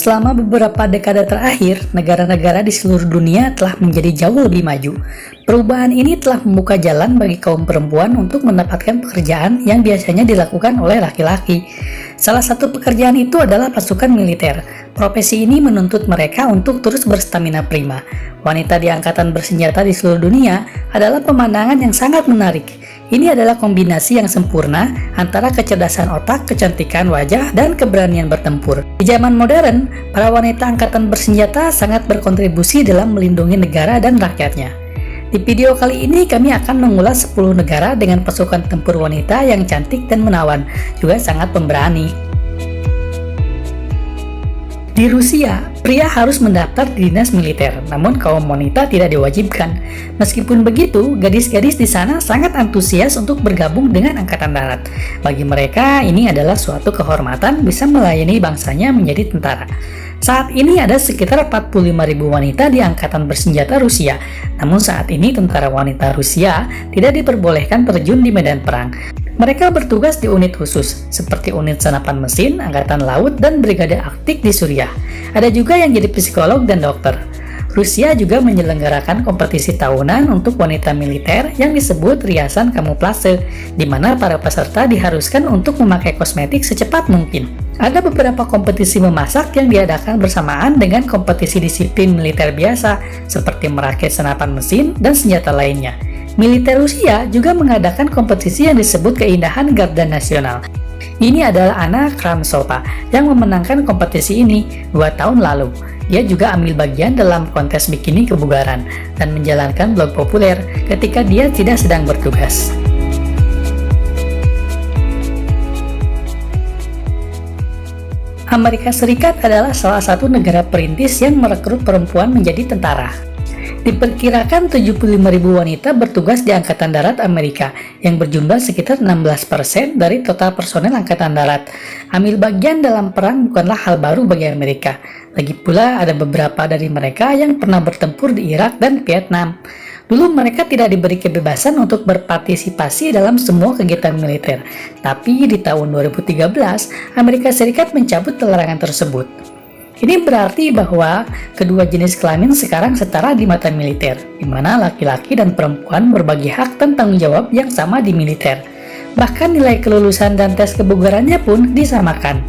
Selama beberapa dekade terakhir, negara-negara di seluruh dunia telah menjadi jauh lebih maju. Perubahan ini telah membuka jalan bagi kaum perempuan untuk mendapatkan pekerjaan yang biasanya dilakukan oleh laki-laki. Salah satu pekerjaan itu adalah pasukan militer. Profesi ini menuntut mereka untuk terus berstamina prima. Wanita di angkatan bersenjata di seluruh dunia adalah pemandangan yang sangat menarik. Ini adalah kombinasi yang sempurna antara kecerdasan otak, kecantikan wajah, dan keberanian bertempur. Di zaman modern, para wanita angkatan bersenjata sangat berkontribusi dalam melindungi negara dan rakyatnya. Di video kali ini kami akan mengulas 10 negara dengan pasukan tempur wanita yang cantik dan menawan, juga sangat pemberani. Di Rusia, pria harus mendaftar di dinas militer, namun kaum wanita tidak diwajibkan. Meskipun begitu, gadis-gadis di sana sangat antusias untuk bergabung dengan Angkatan Darat. Bagi mereka, ini adalah suatu kehormatan bisa melayani bangsanya menjadi tentara. Saat ini ada sekitar 45.000 wanita di Angkatan Bersenjata Rusia. Namun saat ini tentara wanita Rusia tidak diperbolehkan terjun di medan perang. Mereka bertugas di unit khusus, seperti unit senapan mesin, angkatan laut, dan brigade Arktik di Suriah. Ada juga yang jadi psikolog dan dokter. Rusia juga menyelenggarakan kompetisi tahunan untuk wanita militer yang disebut riasan kamuflase, di mana para peserta diharuskan untuk memakai kosmetik secepat mungkin. Ada beberapa kompetisi memasak yang diadakan bersamaan dengan kompetisi disiplin militer biasa, seperti merakit senapan mesin dan senjata lainnya. Militer Rusia juga mengadakan kompetisi yang disebut keindahan Garda Nasional. Ini adalah Anna Kramsova yang memenangkan kompetisi ini 2 tahun lalu. Dia juga ambil bagian dalam kontes bikini kebugaran dan menjalankan blog populer ketika dia tidak sedang bertugas. Amerika Serikat adalah salah satu negara perintis yang merekrut perempuan menjadi tentara. Diperkirakan 75.000 wanita bertugas di Angkatan Darat Amerika yang berjumlah sekitar 16% dari total personel Angkatan Darat. Ambil bagian dalam perang bukanlah hal baru bagi Amerika. Lagi pula ada beberapa dari mereka yang pernah bertempur di Irak dan Vietnam. Dulu mereka tidak diberi kebebasan untuk berpartisipasi dalam semua kegiatan militer. Tapi di tahun 2013, Amerika Serikat mencabut larangan tersebut. Ini berarti bahwa kedua jenis kelamin sekarang setara di mata militer, di mana laki-laki dan perempuan berbagi hak dan tanggung jawab yang sama di militer. Bahkan nilai kelulusan dan tes kebugarannya pun disamakan.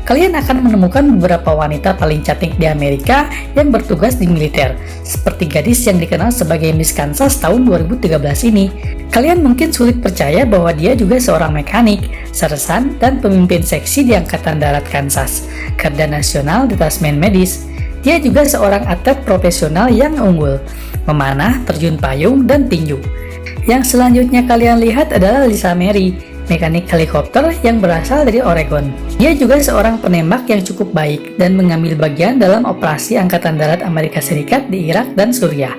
Kalian akan menemukan beberapa wanita paling cantik di Amerika yang bertugas di militer, seperti gadis yang dikenal sebagai Miss Kansas tahun 2013 ini. Kalian mungkin sulit percaya bahwa dia juga seorang mekanik, sersan, dan pemimpin seksi di Angkatan Darat Kansas, Garda Nasional Detasmen Medis. Dia juga seorang atlet profesional yang unggul, memanah, terjun payung, dan tinju. Yang selanjutnya kalian lihat adalah Lisa Mary, mekanik helikopter yang berasal dari Oregon. Dia juga seorang penembak yang cukup baik dan mengambil bagian dalam operasi Angkatan Darat Amerika Serikat di Irak dan Suriah.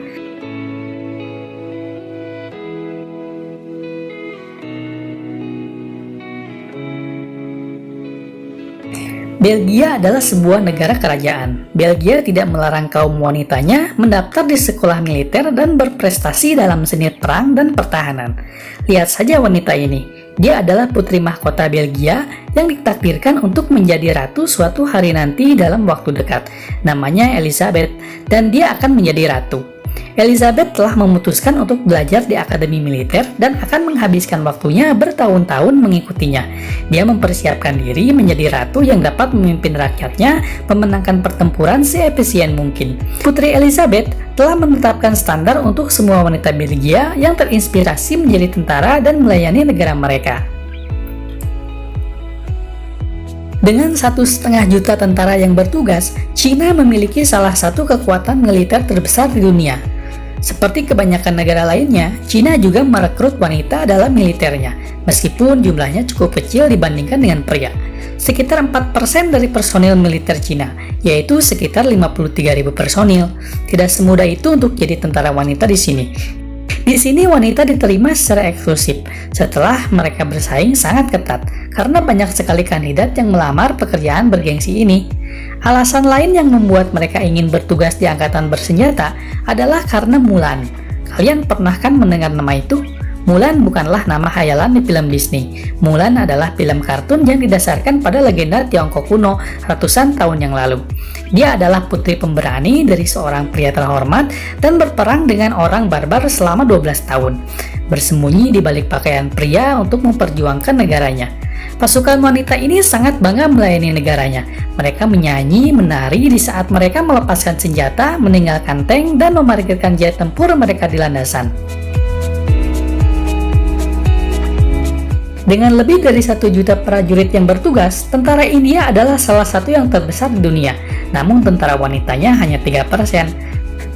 Belgia adalah sebuah negara kerajaan. Belgia tidak melarang kaum wanitanya mendaftar di sekolah militer dan berprestasi dalam seni perang dan pertahanan. Lihat saja wanita ini. Dia adalah putri mahkota Belgia yang ditakdirkan untuk menjadi ratu suatu hari nanti dalam waktu dekat. Namanya Elizabeth, dan dia akan menjadi ratu. Elizabeth telah memutuskan untuk belajar di akademi militer dan akan menghabiskan waktunya bertahun-tahun mengikutinya. Dia mempersiapkan diri menjadi ratu yang dapat memimpin rakyatnya memenangkan pertempuran seefisien mungkin. Putri Elizabeth telah menetapkan standar untuk semua wanita Belgia yang terinspirasi menjadi tentara dan melayani negara mereka. Dengan 1,5 juta tentara yang bertugas, China memiliki salah satu kekuatan militer terbesar di dunia. Seperti kebanyakan negara lainnya, China juga merekrut wanita dalam militernya, meskipun jumlahnya cukup kecil dibandingkan dengan pria. Sekitar 4% dari personil militer China, yaitu sekitar 53.000 personil. Tidak semudah itu untuk jadi tentara wanita di sini. Di sini wanita diterima secara eksklusif setelah mereka bersaing sangat ketat karena banyak sekali kandidat yang melamar pekerjaan bergengsi ini. Alasan lain yang membuat mereka ingin bertugas di angkatan bersenjata adalah karena Mulan. Kalian pernah kan mendengar nama itu? Mulan bukanlah nama hayalan di film Disney. Mulan adalah film kartun yang didasarkan pada legenda Tiongkok kuno ratusan tahun yang lalu. Dia adalah putri pemberani dari seorang pria terhormat dan berperang dengan orang barbar selama 12 tahun. Bersembunyi di balik pakaian pria untuk memperjuangkan negaranya. Pasukan wanita ini sangat bangga melayani negaranya. Mereka menyanyi, menari di saat mereka melepaskan senjata, meninggalkan tank, dan memarkirkan jet tempur mereka di landasan. Dengan lebih dari 1 juta prajurit yang bertugas, tentara India adalah salah satu yang terbesar di dunia. Namun tentara wanitanya hanya 3%.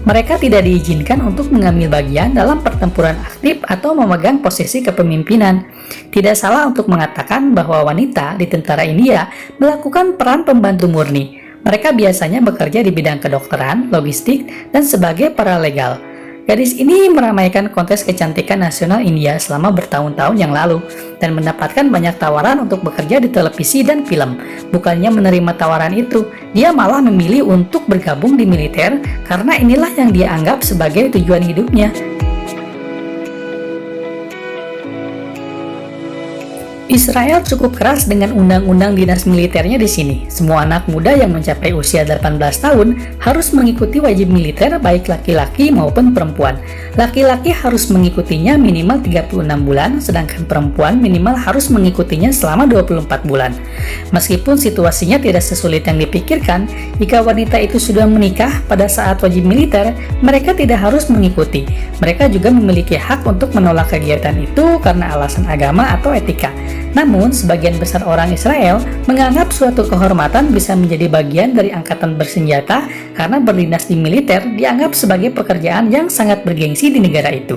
Mereka tidak diizinkan untuk mengambil bagian dalam pertempuran aktif atau memegang posisi kepemimpinan. Tidak salah untuk mengatakan bahwa wanita di tentara India melakukan peran pembantu murni. Mereka biasanya bekerja di bidang kedokteran, logistik, dan sebagai paralegal. Gadis ini meramaikan kontes kecantikan nasional India selama bertahun-tahun yang lalu dan mendapatkan banyak tawaran untuk bekerja di televisi dan film. Bukannya menerima tawaran itu, dia malah memilih untuk bergabung di militer karena inilah yang dia anggap sebagai tujuan hidupnya. Israel cukup keras dengan undang-undang dinas militernya di sini. Semua anak muda yang mencapai usia 18 tahun harus mengikuti wajib militer baik laki-laki maupun perempuan. Laki-laki harus mengikutinya minimal 36 bulan, sedangkan perempuan minimal harus mengikutinya selama 24 bulan. Meskipun situasinya tidak sesulit yang dipikirkan, jika wanita itu sudah menikah pada saat wajib militer, mereka tidak harus mengikuti. Mereka juga memiliki hak untuk menolak kegiatan itu karena alasan agama atau etika. Namun, sebagian besar orang Israel menganggap suatu kehormatan bisa menjadi bagian dari angkatan bersenjata karena berdinas di militer dianggap sebagai pekerjaan yang sangat bergengsi di negara itu.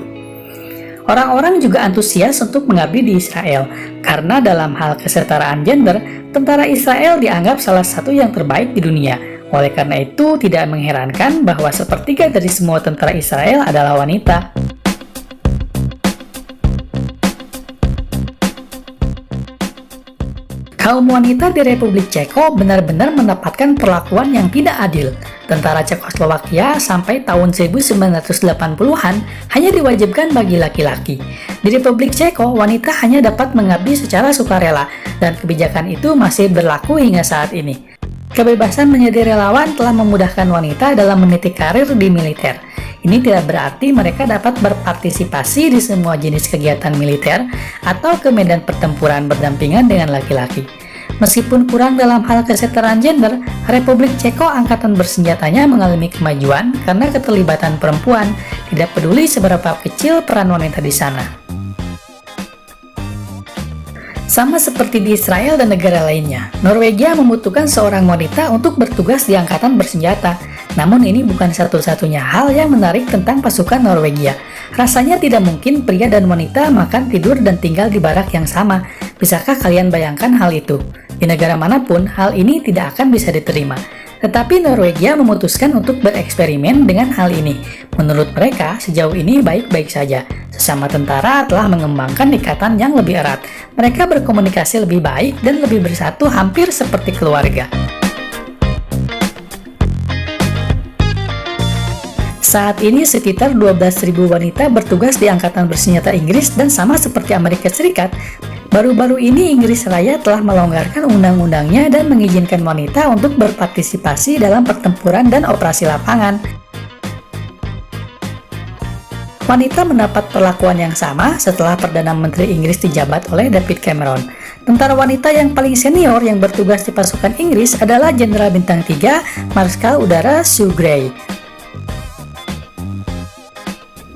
Orang-orang juga antusias untuk mengabdi di Israel karena dalam hal kesetaraan gender, tentara Israel dianggap salah satu yang terbaik di dunia. Oleh karena itu, tidak mengherankan bahwa sepertiga dari semua tentara Israel adalah wanita. Kaum wanita di Republik Ceko benar-benar mendapatkan perlakuan yang tidak adil. Tentara Cekoslowakia sampai tahun 1980-an hanya diwajibkan bagi laki-laki. Di Republik Ceko, wanita hanya dapat mengabdi secara sukarela, dan kebijakan itu masih berlaku hingga saat ini. Kebebasan menjadi relawan telah memudahkan wanita dalam meniti karir di militer. Ini tidak berarti mereka dapat berpartisipasi di semua jenis kegiatan militer atau ke medan pertempuran berdampingan dengan laki-laki. Meskipun kurang dalam hal kesetaraan gender, Republik Ceko angkatan bersenjatanya mengalami kemajuan karena keterlibatan perempuan, tidak peduli seberapa kecil peran wanita di sana. Sama seperti di Israel dan negara lainnya, Norwegia membutuhkan seorang wanita untuk bertugas di angkatan bersenjata. Namun ini bukan satu-satunya hal yang menarik tentang pasukan Norwegia. Rasanya tidak mungkin pria dan wanita makan, tidur, dan tinggal di barak yang sama. Bisakah kalian bayangkan hal itu? Di negara manapun, hal ini tidak akan bisa diterima. Tetapi Norwegia memutuskan untuk bereksperimen dengan hal ini. Menurut mereka, sejauh ini baik-baik saja. Sesama tentara telah mengembangkan ikatan yang lebih erat. Mereka berkomunikasi lebih baik dan lebih bersatu hampir seperti keluarga. Saat ini sekitar 12.000 wanita bertugas di Angkatan Bersenjata Inggris dan sama seperti Amerika Serikat, baru-baru ini Inggris Raya telah melonggarkan undang-undangnya dan mengizinkan wanita untuk berpartisipasi dalam pertempuran dan operasi lapangan. Wanita mendapat perlakuan yang sama setelah Perdana Menteri Inggris dijabat oleh David Cameron. Tentara wanita yang paling senior yang bertugas di pasukan Inggris adalah Jenderal Bintang 3 Marskal Udara Sue Gray.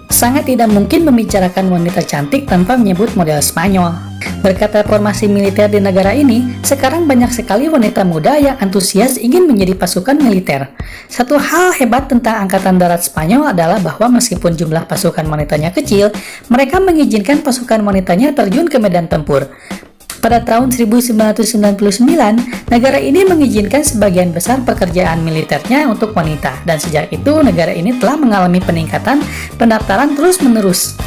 Sangat tidak mungkin membicarakan wanita cantik tanpa menyebut model Spanyol. Berkat reformasi militer di negara ini, sekarang banyak sekali wanita muda yang antusias ingin menjadi pasukan militer. Satu hal hebat tentang Angkatan Darat Spanyol adalah bahwa meskipun jumlah pasukan wanitanya kecil, mereka mengizinkan pasukan wanitanya terjun ke medan tempur. Pada tahun 1999, negara ini mengizinkan sebagian besar pekerjaan militernya untuk wanita, dan sejak itu negara ini telah mengalami peningkatan pendaftaran terus-menerus.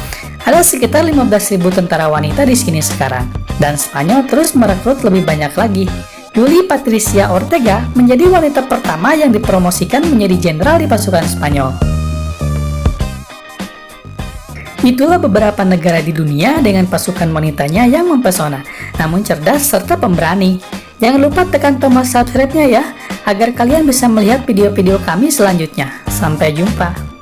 Ada sekitar 15.000 tentara wanita di sini sekarang, dan Spanyol terus merekrut lebih banyak lagi. Yuli Patricia Ortega menjadi wanita pertama yang dipromosikan menjadi jenderal di pasukan Spanyol. Itulah beberapa negara di dunia dengan pasukan wanitanya yang mempesona, namun cerdas serta pemberani. Jangan lupa tekan tombol subscribe-nya ya, agar kalian bisa melihat video-video kami selanjutnya. Sampai jumpa.